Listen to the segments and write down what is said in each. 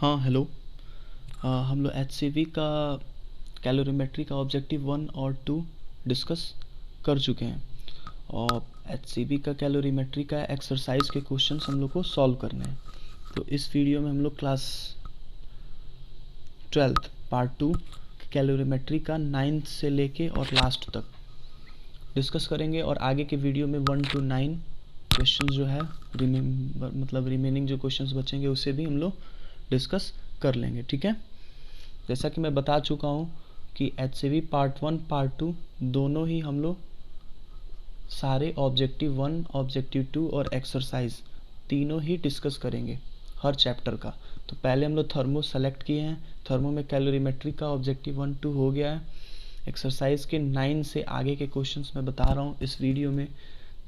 हाँ हेलो। हम लोग HCV का कैलोरीमेट्री का ऑब्जेक्टिव 1 और 2 डिस्कस कर चुके हैं और HCV का कैलोरीमेट्री का एक्सरसाइज के क्वेश्चंस हम लोग को सॉल्व करने हैं। तो इस वीडियो में हम लोग क्लास 12th पार्ट 2 कैलोरीमेट्री का 9th से लेके और लास्ट तक डिस्कस करेंगे और आगे के वीडियो में 1 to 9 क्वेश्चन जो है रिमेनिंग जो क्वेश्चंस बचेंगे उसे भी हम लोग डिस्कस कर लेंगे। ठीक है, जैसा कि मैं बता चुका हूँ कि HCV पार्ट 1 पार्ट 2 दोनों ही हम लोग सारे ऑब्जेक्टिव 1 ऑब्जेक्टिव 2 और एक्सरसाइज तीनों ही डिस्कस करेंगे हर चैप्टर का। तो पहले हम लोग थर्मो सेलेक्ट किए हैं, थर्मो में कैलोरीमेट्री का ऑब्जेक्टिव 1 2 हो गया है। एक्सरसाइज के 9 से आगे के क्वेश्चंस मैं बता रहा हूँ इस वीडियो में,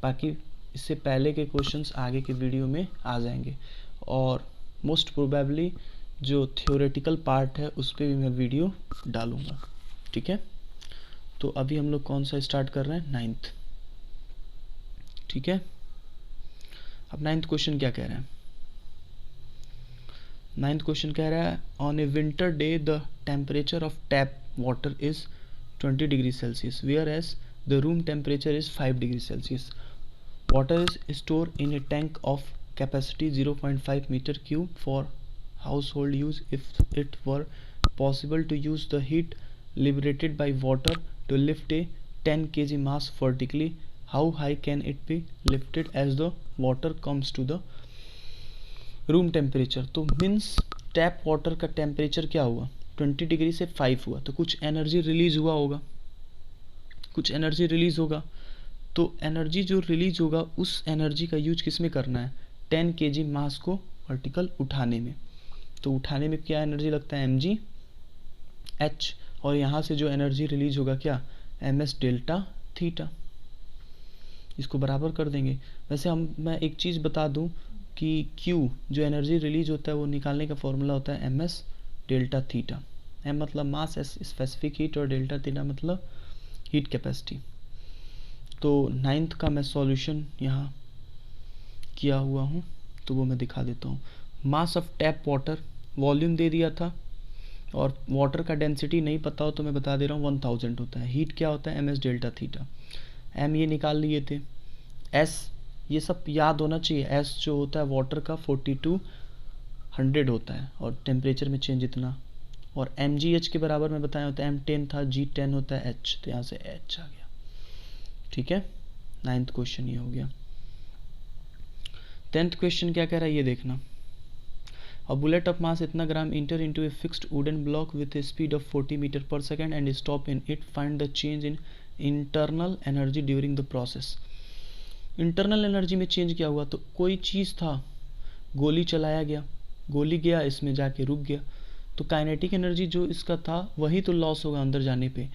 बाकी इससे पहले के क्वेश्चंस आगे के वीडियो में आ जाएंगे और मोस्ट प्रोबेबली जो थियोरेटिकल पार्ट है उस पर भी मैं वीडियो डालूंगा। ठीक है, तो अभी हम लोग कौन सा स्टार्ट कर रहे हैं, 9th। ठीक है, अब 9th क्वेश्चन क्या कह रहे हैं। 9th क्वेश्चन कह रहा है on a winter day the temperature of tap water is 20 degree Celsius whereas the room temperature is 5 degree Celsius. Water is store in a tank of capacity 0.5 metre cube for household use. If it were possible to use the heat liberated by water to lift a 10 kg mass vertically, how high can it be lifted as the water comes to the room temperature? तो means tap water का temperature क्या हुआ, 20 degree से 5 हुआ, तो कुछ energy release हुआ होगा, कुछ एनर्जी रिलीज होगा। तो एनर्जी जो रिलीज होगा उस एनर्जी का यूज किस में करना है, 10 kg मास को वर्टिकल उठाने में। तो उठाने में क्या एनर्जी लगता है, mgh, और यहाँ से जो एनर्जी रिलीज होगा क्या, ms डेल्टा थीटा। इसको बराबर कर देंगे। वैसे मैं एक चीज़ बता दूं कि Q जो एनर्जी रिलीज होता है वो निकालने का फॉर्मूला होता है ms डेल्टा थीटा। m मतलब मास, s स्पेसिफिक हीट और डेल्टा थीटा मतलब हीट कैपेसिटी। तो 9th का मैं सॉल्यूशन यहाँ किया हुआ हूँ तो वो मैं दिखा देता हूँ। Mass of tap water, volume दे दिया था और वाटर का डेंसिटी नहीं पता हो तो मैं बता दे रहा हूँ 1000 होता है। हीट क्या होता है, ms डेल्टा थीटा। m ये निकाल लिए थे, s ये सब याद होना चाहिए। s जो होता है वाटर का 4200 होता है और टेम्परेचर में चेंज इतना, और mgh के बराबर मैं बताया होता है m10 था, g10 होता है h, तो यहाँ से h आ गया। ठीक है, 9th क्वेश्चन ये हो गया। 10th क्वेश्चन क्या कह रहा है ये देखना। A bullet of mass इतना ग्राम enter into a fixed wooden block with a speed of 40 meter per second and stop in it. Find the change in internal energy during the process. Internal energy में change क्या हुआ, तो कोई चीज़ था, गोली चलाया गया, गोली गया इसमें जाके रुक गया, तो काइनेटिक एनर्जी जो इसका था वही तो लॉस होगा अंदर जाने पे,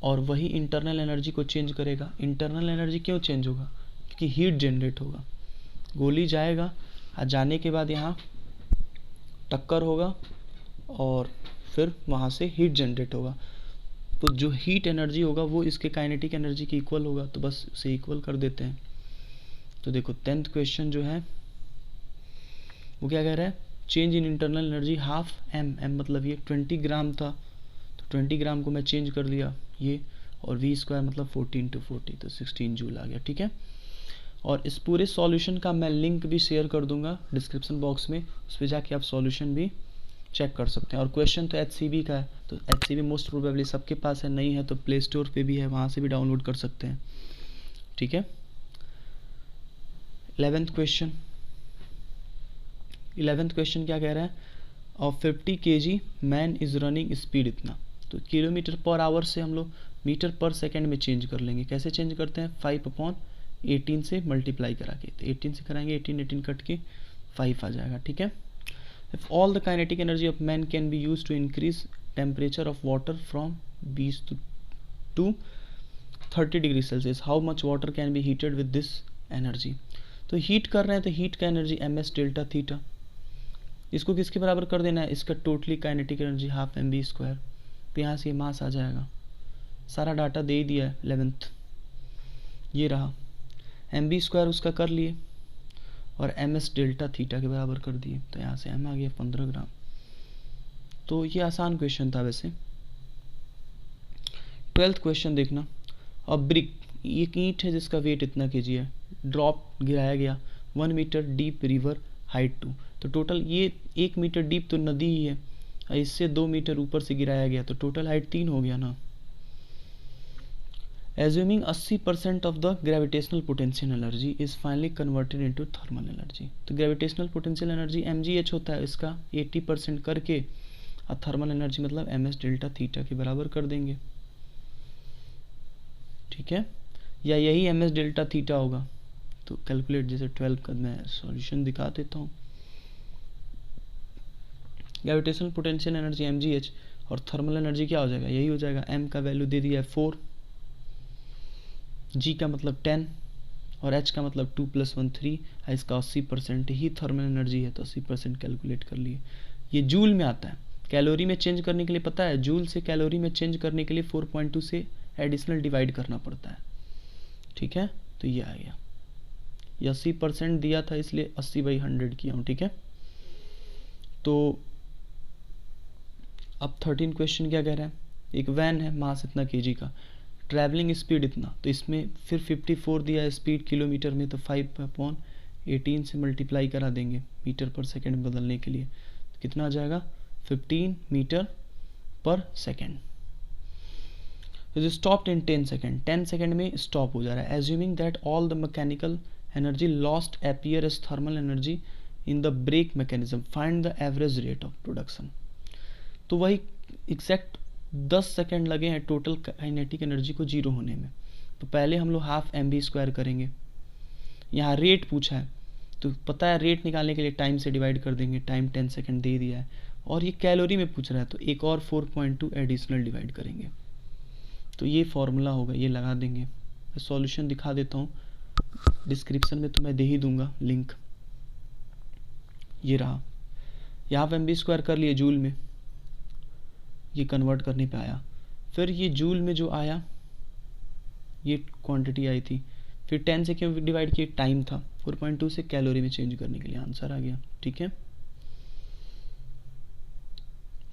और वही इंटरनल एनर्जी को चेंज करेगा। इंटरनल एनर्जी क्यों चेंज होगा, क्योंकि हीट जनरेट होगा। गोली जाएगा और जाने के बाद यहाँ टक्कर होगा और फिर वहाँ से हीट जनरेट होगा, तो जो हीट एनर्जी होगा वो इसके काइनेटिक एनर्जी के इक्वल होगा, तो बस उसे इक्वल कर देते हैं। तो देखो 10th क्वेश्चन जो है वो क्या कह रहा है, change in internal energy half m, m मतलब ये 20 ग्राम था तो 20 ग्राम को मैं चेंज कर लिया ये, और v स्क्वायर मतलब 14 × 40 तो 16 जूल आ गया। ठीक है, और इस पूरे सॉल्यूशन का मैं लिंक भी शेयर कर दूंगा डिस्क्रिप्शन बॉक्स में, उस पर जाके आप सॉल्यूशन भी चेक कर सकते हैं। और क्वेश्चन तो HCV का है, तो HCV मोस्ट प्रोबेबली सबके पास है, नहीं है तो प्ले स्टोर पे भी है, वहाँ से भी डाउनलोड कर सकते हैं। ठीक है, 11th क्वेश्चन। 11th क्वेश्चन क्या कह रहा है, और 50 kg man is running speed इतना, तो किलोमीटर पर आवर से हम लोग मीटर पर सेकेंड में चेंज कर लेंगे। कैसे चेंज करते हैं, 5/18 से मल्टीप्लाई करा के, तो 18 से कराएंगे, 18 कट के 5 आ जाएगा। ठीक है, if all the kinetic energy of man can be use to increase temperature of water from 20 to 30 degree Celsius, how much water can be heated with this energy. तो हीट कर रहे हैं तो हीट का एनर्जी ms डेल्टा थीटा, इसको किसके बराबर कर देना है, इसका totally kinetic energy half mv square, तो यहाँ से मास आ जाएगा। सारा डाटा दे ही दिया है 11th, ये रहा mv स्क्वायर उसका कर लिए, और ms डेल्टा थीटा के बराबर कर दिए, तो यहाँ से m आ गया 15 ग्राम। तो ये आसान क्वेश्चन था वैसे। 12th क्वेश्चन देखना। अब ब्रिक, एक ईंट है जिसका वेट इतना केजी है, ड्रॉप गिराया गया 1 मीटर डीप रिवर हाइट 2। तो टोटल ये 1 मीटर डीप तो नदी ही है, इससे 2 मीटर ऊपर से गिराया गया, तो टोटल हाइट 3 हो गया ना। Assuming 80% of the gravitational potential energy is finally converted into thermal energy. तो ग्रेविटेशनल पोटेंशियल एनर्जी mgh होता है, इसका 80% करके और थर्मल एनर्जी मतलब ms डेल्टा थीटा के बराबर कर देंगे, ठीक है, या यही ms डेल्टा थीटा होगा। तो कैलकुलेट, जैसे 12 का मैं सॉल्यूशन दिखा देता हूँ। ग्रेविटेशनल पोटेंशियल एनर्जी mgh और थर्मल एनर्जी क्या हो जाएगा, यही हो जाएगा। m का वैल्यू दे दिया है 4, g का मतलब 10 और h का मतलब 2 + 1 3, इसका 80% ही थर्मल एनर्जी है, तो 80% कैलकुलेट कर लिए। ये जूल में आता है, कैलोरी में चेंज करने के लिए पता है, जूल से कैलोरी में चेंज करने के लिए 4.2 से एडिशनल डिवाइड करना पड़ता है, ठीक है। तो ये आ गया, ये 80% दिया था इसलिए 80/100 किया हूँ, ठीक है। तो अब 13 क्वेश्चन क्या कह रहा है, एक वैन है, मास इतना केजी का, ट्रैवलिंग स्पीड इतना, तो इसमें फिर 54 दिया है स्पीड किलोमीटर में, तो 5/18 से मल्टीप्लाई करा देंगे मीटर पर सेकेंड बदलने के लिए, तो कितना आ जाएगा 15 मीटर पर सेकेंड। तो स्टॉप्ड इन 10 सेकेंड, 10 सेकेंड में स्टॉप हो जा रहा है। Assuming that all the mechanical energy lost appear as thermal energy in the brake mechanism, find the average rate of production. तो वही एग्जैक्ट 10 सेकेंड लगे हैं टोटल काइनेटिक एनर्जी को जीरो होने में। तो पहले हम लोग हाफ mv² करेंगे, यहाँ रेट पूछा है तो पता है रेट निकालने के लिए टाइम से डिवाइड कर देंगे, टाइम 10 सेकेंड दे दिया है, और ये कैलोरी में पूछ रहा है तो एक और 4.2 एडिशनल डिवाइड करेंगे, तो ये फॉर्मूला होगा, ये लगा देंगे। मैं सॉल्यूशन दिखा देता हूँ, डिस्क्रिप्शन में तो मैं दे ही दूंगा लिंक। ये रहा, यहाँ पे mv² कर लिए जूल में, ये कन्वर्ट करने पे आया, फिर ये जूल में जो आया ये क्वांटिटी आई थी, फिर 10 से क्यों डिवाइड किया, टाइम था, 4.2 से कैलोरी में चेंज करने के लिए आंसर आ गया, ठीक है।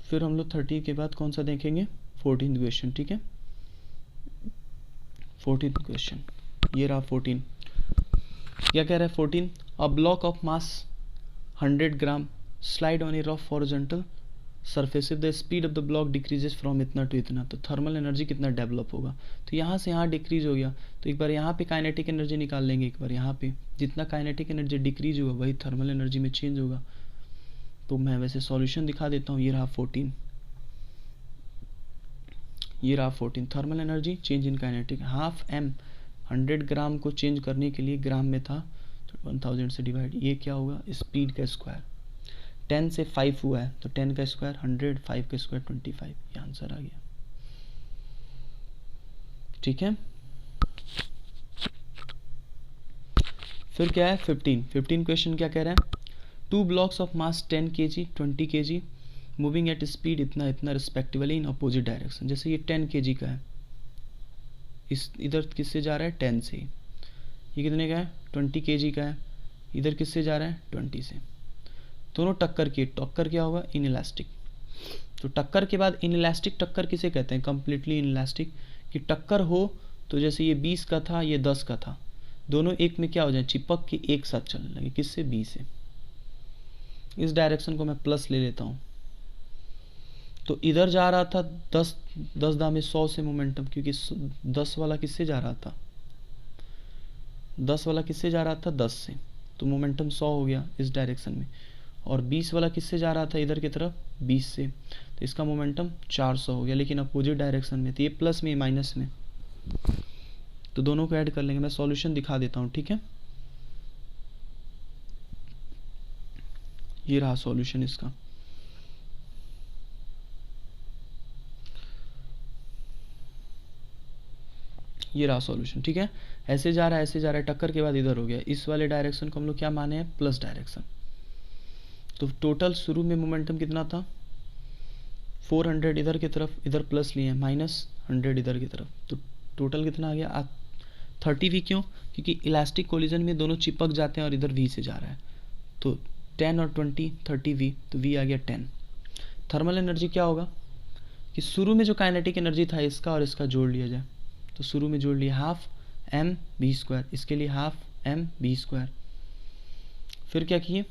फिर हम लोग 30 के बाद कौन सा देखेंगे, 14th क्वेश्चन, ठीक है। 14th क्वेश्चन, ये रहा 14। क्या कह रहा है 14, a block of mass 100 gram slide on A rough horizontal surface, if the speed of the block decreases from इतना टू इतना, तो थर्मल एनर्जी कितना डेवलप होगा। तो यहाँ से यहाँ डिक्रीज हो गया, तो एक बार यहाँ पे काइनेटिक एनर्जी निकाल लेंगे, एक बार यहाँ पे, जितना काइनेटिक एनर्जी डिक्रीज होगा वही थर्मल एनर्जी में चेंज होगा। तो मैं वैसे सॉल्यूशन दिखा देता हूँ, ये रहा 14, ये रहा 14, thermal energy change in kinetic, half m 100 ग्राम को चेंज करने के लिए ग्राम में था तो 1000 से डिवाइड, ये क्या होगा स्पीड का स्क्वायर, 10 से 5 हुआ है तो 10 का स्क्वायर 100, 5 का स्क्वायर 25, ये आंसर आ गया, ठीक है। फिर क्या है 15 क्वेश्चन क्या कह रहा है, 2 blocks of mass 10 kg 20 kg moving at speed इतना इतना रिस्पेक्टिवली इन अपोजिट डायरेक्शन। जैसे ये 10 kg का है, इस इधर किससे जा रहा है 10 से, ये कितने का है 20 kg का है, इधर किससे जा रहा है 20 से, दोनों टक्कर की, टक्कर क्या होगा इनइलास्टिक। तो टक्कर के बाद इनइलास्टिक टक्कर किसे कहते हैं, कंप्लीटली इनइलास्टिक, कि टक्कर हो तो जैसे ये 20 का था ये 10 का था, दोनों एक में क्या हो जाए चिपक के एक साथ चलने लगे, किससे 20 से। इस डायरेक्शन को मैं प्लस ले लेता हूँ, तो इधर जा रहा था 10 दामे 100 से मोमेंटम, क्योंकि 10 वाला किससे जा रहा था, 10 वाला किससे जा रहा था 10 से, तो मोमेंटम 100 हो गया इस डायरेक्शन में, और 20 वाला किससे जा रहा था इधर की तरफ 20 से, तो इसका मोमेंटम 400 हो गया, लेकिन अपोजिट डायरेक्शन में, तो ये प्लस में माइनस में, तो दोनों को ऐड कर लेंगे। मैं सॉल्यूशन दिखा देता हूँ, ठीक है। ये रहा सॉल्यूशन इसका, ये रहा सॉल्यूशन, ठीक है। ऐसे जा रहा है ऐसे जा रहा है, टक्कर के बाद इधर हो गया, इस वाले डायरेक्शन को हम लोग क्या माने हैं प्लस डायरेक्शन। तो टोटल शुरू में मोमेंटम कितना था 400 इधर की तरफ, इधर प्लस लिए माइनस 100 इधर की तरफ, तो टोटल कितना आ गया 30V क्यों? क्योंकि इलास्टिक कोलिजन में दोनों चिपक जाते हैं और इधर V से जा रहा है, तो 10 और 20 30V, तो V आ गया 10। थर्मल एनर्जी क्या होगा कि शुरू में जो काइनेटिक एनर्जी था इसका और इसका जोड़ लिया जाए, तो शुरू में जोड़ लिया हाफ mv², इसके लिए हाफ mv²। फिर क्या किए,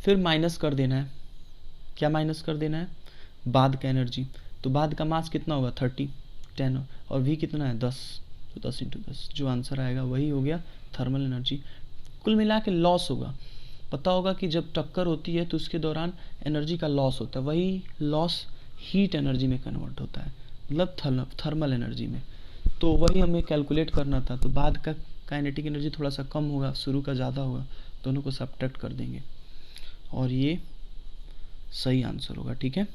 फिर माइनस कर देना है। क्या माइनस कर देना है? बाद का एनर्जी। तो बाद का मास कितना होगा 30, 10 और v कितना है 10, तो 10 × 10, जो आंसर आएगा वही हो गया थर्मल एनर्जी। कुल मिला के लॉस होगा, पता होगा कि जब टक्कर होती है तो उसके दौरान एनर्जी का लॉस होता है, वही लॉस हीट एनर्जी में कन्वर्ट होता है, मतलब थर्मल एनर्जी में। तो वही हमें कैलकुलेट करना था। तो बाद का काइनेटिक एनर्जी थोड़ा सा कम होगा, शुरू का ज़्यादा होगा, दोनों को सब्ट्रैक्ट कर देंगे और ये सही आंसर होगा। ठीक है,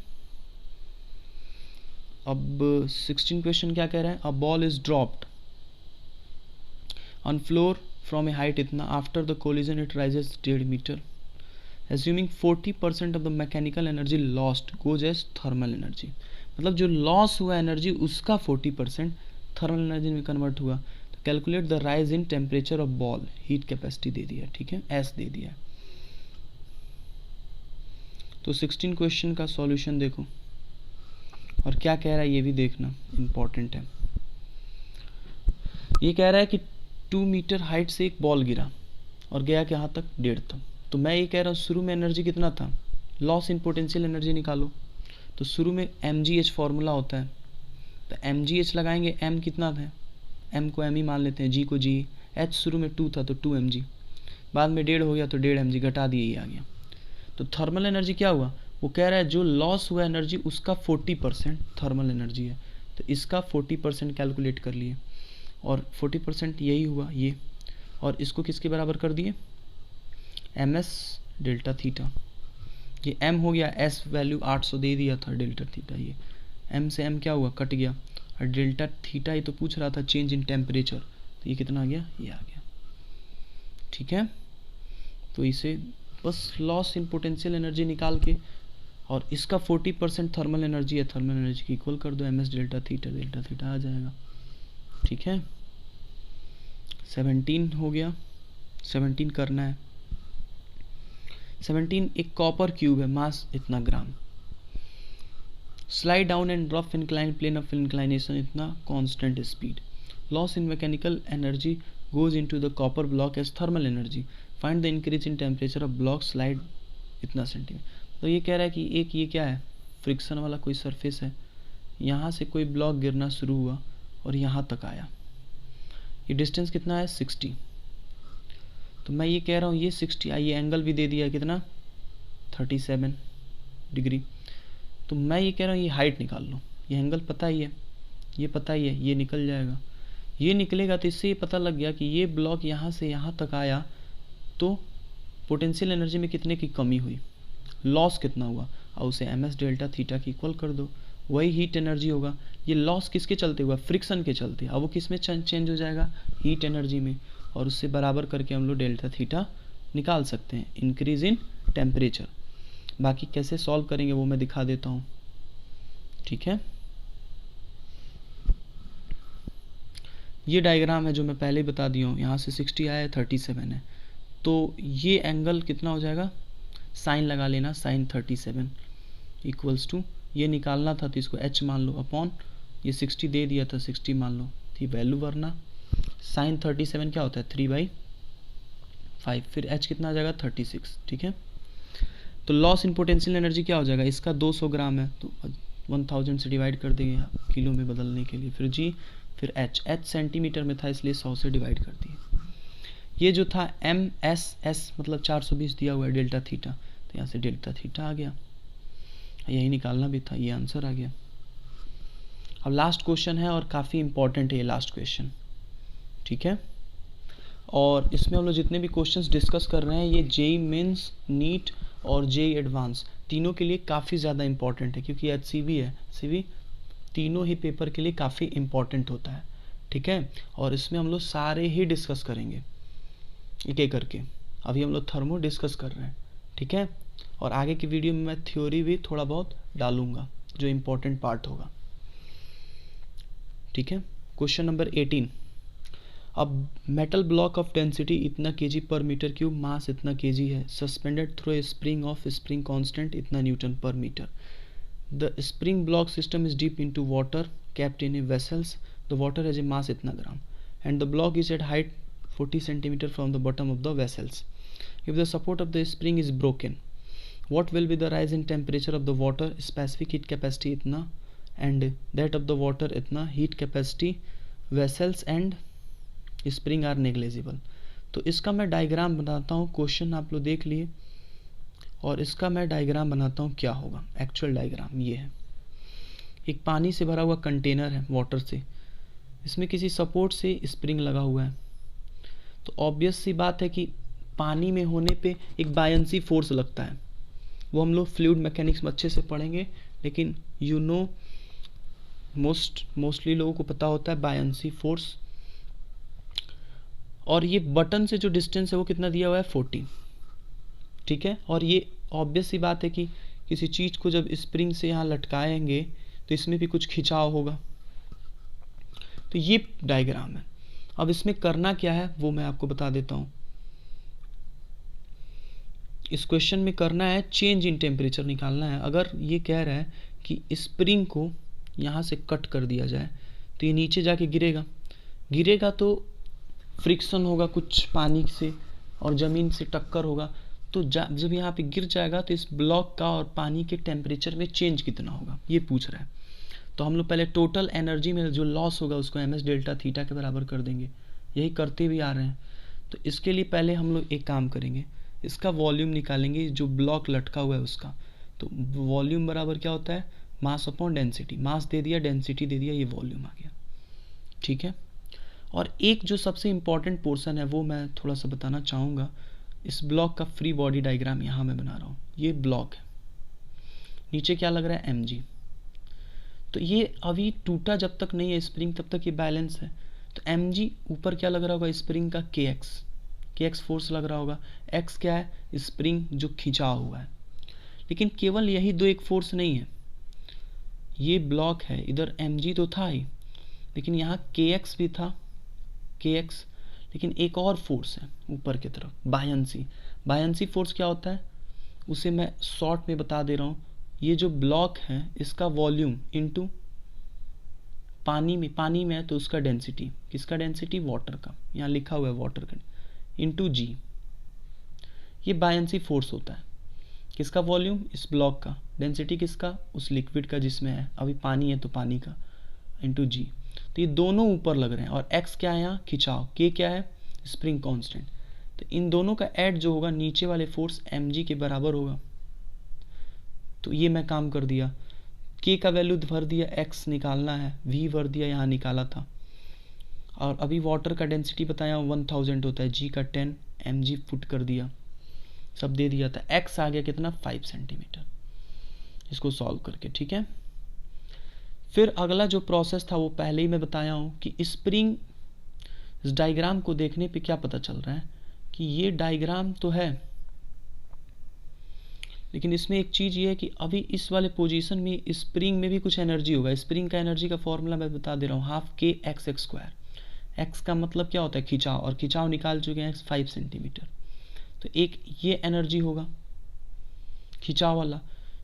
अब 16 क्वेश्चन क्या कह रहे हैं? A ball is dropped on floor from a height इतना, after the collision it rises 1.5 metre, assuming 40% of the mechanical energy lost goes as thermal energy. मतलब जो लॉस हुआ एनर्जी उसका 40% थर्मल एनर्जी में कन्वर्ट हुआ। तो calculate the rise in temperature of ball, heat capacity दे दिया, ठीक है, एस दे दिया। तो 16 क्वेश्चन का सॉल्यूशन देखो और क्या कह रहा है ये भी देखना इम्पॉर्टेंट है। ये कह रहा है कि 2 मीटर हाइट से एक बॉल गिरा और गया कि यहाँ तक 1.5 तक। तो मैं ये कह रहा हूँ शुरू में एनर्जी कितना था, लॉस इन पोटेंशियल एनर्जी निकालो। तो शुरू में mgh फॉर्मूला होता है, तो mgh लगाएंगे, m कितना था, m को m ही मान लेते हैं, g को g, h शुरू में 2 था तो 2 mg, बाद में 1.5 हो गया तो 1.5 mg, घटा दिए ये आ गया। तो थर्मल एनर्जी क्या हुआ, वो कह रहा है जो लॉस हुआ एनर्जी उसका 40% थर्मल एनर्जी है, तो इसका 40% कैलकुलेट कर लिए और 40% यही हुआ ये, और इसको किसके बराबर कर दिए, ms डेल्टा थीटा। ये m हो गया, s वैल्यू 800 दे दिया था, डेल्टा थीटा ये m से m क्या हुआ, कट गया, और डेल्टा थीटा ही तो पूछ रहा था चेंज इन टेम्परेचर, तो ये कितना आ गया, ये आ गया। ठीक है, तो इसे बस लॉस इन पोटेंशियल एनर्जी निकाल के और इसका 40% थर्मल एनर्जी है, थर्मल एनर्जी की इक्वल कर दो ms डेल्टा थीटा आ जाएगा। ठीक है, 17 हो गया, 17 करना है। 17 एक कॉपर क्यूब है, मास इतना gram, slide down and rough incline plane of inclination इतना constant speed, loss in mechanical energy goes into the copper block as thermal energy, find the increase in temperature of block slide इतना centimetre. तो ये कह रहा है कि एक ये क्या है, फ्रिक्शन वाला कोई सरफेस है, यहाँ से कोई ब्लॉक गिरना शुरू हुआ और यहाँ तक आया, ये डिस्टेंस कितना है 60। तो मैं ये कह रहा हूँ ये 60, ये एंगल भी दे दिया कितना 37 डिग्री। तो मैं ये कह रहा हूँ ये हाइट निकाल लो, ये एंगल पता ही है, ये पता ही है, ये निकल जाएगा, ये निकलेगा, तो इससे ये पता लग गया कि ये ब्लॉक यहाँ से यहाँ तक आया तो पोटेंशियल एनर्जी में कितने की कमी हुई, लॉस कितना हुआ, और उसे ms डेल्टा थीटा की इक्वल कर दो, वही हीट एनर्जी होगा। ये लॉस किसके चलते हुआ, फ्रिक्शन के चलते, अब वो किस में चेंज हो जाएगा, हीट एनर्जी में, और उससे बराबर करके हम लोग डेल्टा थीटा निकाल सकते हैं, इंक्रीज इन टेम्परेचर। बाकी कैसे सॉल्व करेंगे वो मैं दिखा देता हूँ। ठीक है, ये डायग्राम है जो मैं पहले ही बता दिया हूँ, यहाँ से 60 आया है, 37 है, तो ये एंगल कितना हो जाएगा, साइन लगा लेना, साइन 37 इक्वल्स टू, ये निकालना था तो इसको h मान लो, अपॉन ये 60 दे दिया था 60 मान लो थी वैल्यू, वरना साइन 37 क्या होता है 3/5, फिर h कितना आ जाएगा 36। ठीक है, तो लॉस इन पोटेंशियल एनर्जी क्या हो जाएगा, इसका 200 ग्राम है तो 1000 से डिवाइड कर देंगे किलो में बदलने के लिए, फिर g, फिर h सेंटीमीटर में था इसलिए 100 से डिवाइड कर दिए। ये जो था ms मतलब 420 दिया हुआ है डेल्टा थीटा, तो यहाँ से डेल्टा थीटा आ गया, यही निकालना भी था, ये आंसर आ गया। अब लास्ट क्वेश्चन है और काफ़ी इंपॉर्टेंट है ये लास्ट क्वेश्चन। ठीक है, और इसमें हम लोग जितने भी क्वेश्चंस डिस्कस कर रहे हैं ये जेई मेंस, नीट और जेई एडवांस तीनों के लिए काफ़ी ज़्यादा इंपॉर्टेंट है, क्योंकि HCV है, CV तीनों ही पेपर के लिए काफ़ी इंपॉर्टेंट होता है। ठीक है, और इसमें हम लोग सारे ही डिस्कस करेंगे एक एक करके, अभी हम लोग थर्मो डिस्कस कर रहे हैं। ठीक है, और आगे की वीडियो में मैं थ्योरी भी थोड़ा बहुत डालूंगा जो इम्पोर्टेंट पार्ट होगा। ठीक है, क्वेश्चन नंबर 18, अब मेटल ब्लॉक ऑफ डेंसिटी इतना kg per metre cube, mass इतना केजी है, suspended through a spring of spring constant इतना newton per metre. The spring block system is deep into water kept in a vessels. The water has a mass इतना ग्राम and the block is at height 40 centimeter from the bottom of the vessels. If the support of the spring is broken, what will be the rise in temperature of the water? Specific heat capacity इतना and that of the water इतना, heat capacity, vessels and spring are negligible. तो इसका मैं diagram बनाता हूँ. Question आप लोग देख लिए और इसका मैं डायग्राम बनाता हूँ. क्या होगा एक्चुअल डायग्राम ये है. एक पानी से भरा हुआ कंटेनर है वाटर से, इसमें किसी सपोर्ट से स्प्रिंग लगा हुआ है. तो ऑब्वियस सी बात है कि पानी में होने पे एक बायंसी फोर्स लगता है. वो हम लोग फ्लूइड मैकेनिक्स में अच्छे से पढ़ेंगे, लेकिन यू नो मोस्टली लोगों को पता होता है बायंसी फोर्स. और ये बटन से जो डिस्टेंस है वो कितना दिया हुआ है 40. ठीक है. और ये ऑब्वियस सी बात है कि किसी चीज़ को जब स्प्रिंग से यहाँ लटकाएंगे तो इसमें भी कुछ खिंचाव होगा. तो ये डायग्राम है. अब इसमें करना क्या है वो मैं आपको बता देता हूँ. इस क्वेश्चन में करना है चेंज इन टेम्परेचर निकालना है. अगर ये कह रहा है कि स्प्रिंग को यहाँ से कट कर दिया जाए तो ये नीचे जाके गिरेगा तो फ्रिक्शन होगा कुछ पानी से और ज़मीन से टक्कर होगा. तो जब यहाँ पे गिर जाएगा तो इस ब्लॉक का और पानी के टेम्परेचर में चेंज कितना होगा ये पूछ रहा है. तो हम लोग पहले टोटल एनर्जी में जो लॉस होगा उसको एम एस डेल्टा थीटा के बराबर कर देंगे. यही करते भी आ रहे हैं. तो इसके लिए पहले हम लोग एक काम करेंगे, इसका वॉल्यूम निकालेंगे जो ब्लॉक लटका हुआ है उसका. तो वॉल्यूम बराबर क्या होता है मास अपॉन डेंसिटी. मास दे दिया, डेंसिटी दे दिया, ये वॉल्यूम आ गया. ठीक है. और एक जो सबसे इम्पॉर्टेंट पोर्शन है वो मैं थोड़ा सा बताना चाहूँगा. इस ब्लॉक का फ्री बॉडी डायग्राम यहाँ मैं बना रहा हूँ. ये ब्लॉक है, नीचे क्या लग रहा है mg. तो ये अभी टूटा जब तक नहीं है स्प्रिंग तब तक ये बैलेंस है. तो mg ऊपर क्या लग रहा होगा स्प्रिंग का kx फोर्स लग रहा होगा. x क्या है स्प्रिंग जो खिंचा हुआ है. लेकिन केवल यही दो एक फोर्स नहीं है. ये ब्लॉक है, इधर mg तो था ही, लेकिन यहाँ kx भी था kx. लेकिन एक और फोर्स है ऊपर की तरफ बायंसी फोर्स. क्या होता है उसे मैं शॉर्ट में बता दे रहा हूँ. ये जो ब्लॉक है इसका वॉल्यूम इनटू पानी में है तो उसका डेंसिटी. किसका डेंसिटी वाटर का, यहाँ लिखा हुआ है वाटर का, इनटू जी. ये बायंसी फोर्स होता है. किसका वॉल्यूम इस ब्लॉक का, डेंसिटी किसका उस लिक्विड का जिसमें है, अभी पानी है तो पानी का, इनटू जी. तो ये दोनों ऊपर लग रहे हैं. और x क्या है यहाँ खिंचाव, k क्या है स्प्रिंग कांस्टेंट. तो इन दोनों का ऐड जो होगा नीचे वाले फोर्स mg के बराबर होगा. तो ये मैं काम कर दिया. k का वैल्यू भर दिया, x निकालना है, v भर दिया, यहाँ निकाला था. और अभी वाटर का डेंसिटी बताया 1000 होता है, g का 10, mg फुट कर दिया, सब दे दिया था. x आ गया कितना 5 सेंटीमीटर. इसको सॉल्व करके. ठीक है. फिर अगला जो प्रोसेस था वो पहले ही मैं बताया हूँ कि स्प्रिंग इस डायग्राम को देखने पे क्या पता चल रहा है कि ये डायग्राम तो है, लेकिन इसमें एक चीज़ ये है कि अभी इस वाले पोजीशन में स्प्रिंग में भी कुछ एनर्जी होगा. स्प्रिंग का एनर्जी का फॉर्मूला मैं बता दे रहा हूँ, हाफ के एक्स एक्स स्क्वायर. एक्स का मतलब क्या होता है खिंचाव, और खिंचाव निकाल चुके हैं 5 सेंटीमीटर. तो एक ये एनर्जी होगा खिंचाव वाला.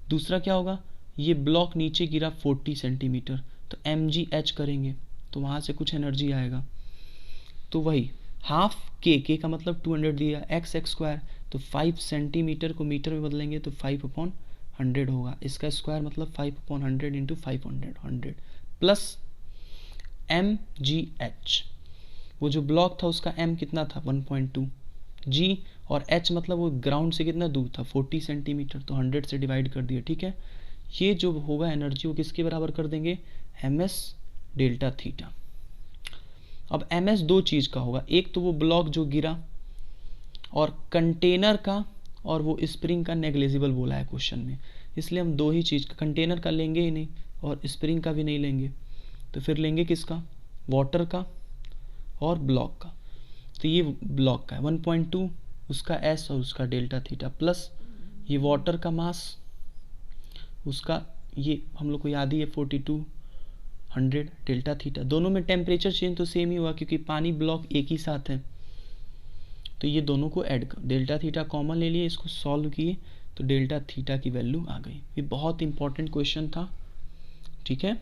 दूसरा क्या होगा, ये ब्लॉक नीचे गिरा 40 सेंटीमीटर, तो mgh करेंगे तो वहाँ से कुछ एनर्जी आएगा. तो वही हाफ के का मतलब 200 दिया, एक्स एक्स स्क्वायर, तो 5 सेंटीमीटर को मीटर में बदलेंगे तो 5/100 होगा. इसका स्क्वायर मतलब 5/100 इंटू 500 100 प्लस mgh. वो जो ब्लॉक था उसका m कितना था 1.2 g, और h मतलब वो ग्राउंड से कितना दूर था 40 सेंटीमीटर, तो 100 से डिवाइड कर दिया. ठीक है. ये जो होगा एनर्जी वो किसके बराबर कर देंगे ms डेल्टा थीटा. अब ms दो चीज़ का होगा, एक तो वो ब्लॉक जो गिरा और कंटेनर का, और वो स्प्रिंग का नेग्लिजिबल बोला है क्वेश्चन में, इसलिए हम दो ही चीज़ का, कंटेनर का लेंगे ही नहीं और स्प्रिंग का भी नहीं लेंगे. तो फिर लेंगे किसका वाटर का और ब्लॉक का. तो ये ब्लॉक का है 1.2, उसका s और उसका डेल्टा थीटा, प्लस ये वाटर का मास, उसका ये हम लोग को याद ही है 42 100 डेल्टा थीटा, दोनों में टेम्परेचर चेंज तो सेम ही हुआ क्योंकि पानी ब्लॉक एक ही साथ है, तो ये दोनों को ऐड कर, डेल्टा थीटा कॉमन ले लिए, इसको सॉल्व किए तो डेल्टा थीटा की वैल्यू आ गई। ये बहुत इंपॉर्टेंट क्वेश्चन था, ठीक है।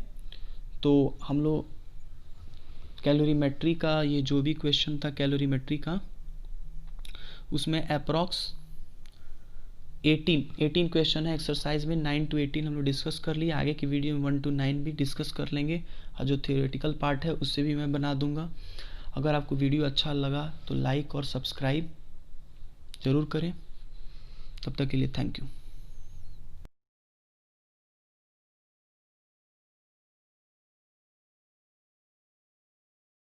तो हम लोग कैलोरीमेट्री का ये जो भी क्वेश्चन था कैलोरीमेट्री का, उसमें अप्रॉक्स 18 क्वेश्चन है एक्सरसाइज में, 9 to 18 हम लोग डिस्कस कर लिए। आगे की वीडियो में 1 to 9 भी डिस्कस कर लेंगे, और जो थियोरेटिकल पार्ट है उससे भी मैं बना दूंगा। अगर आपको वीडियो अच्छा लगा तो लाइक और सब्सक्राइब ज़रूर करें। तब तक के लिए थैंक यू।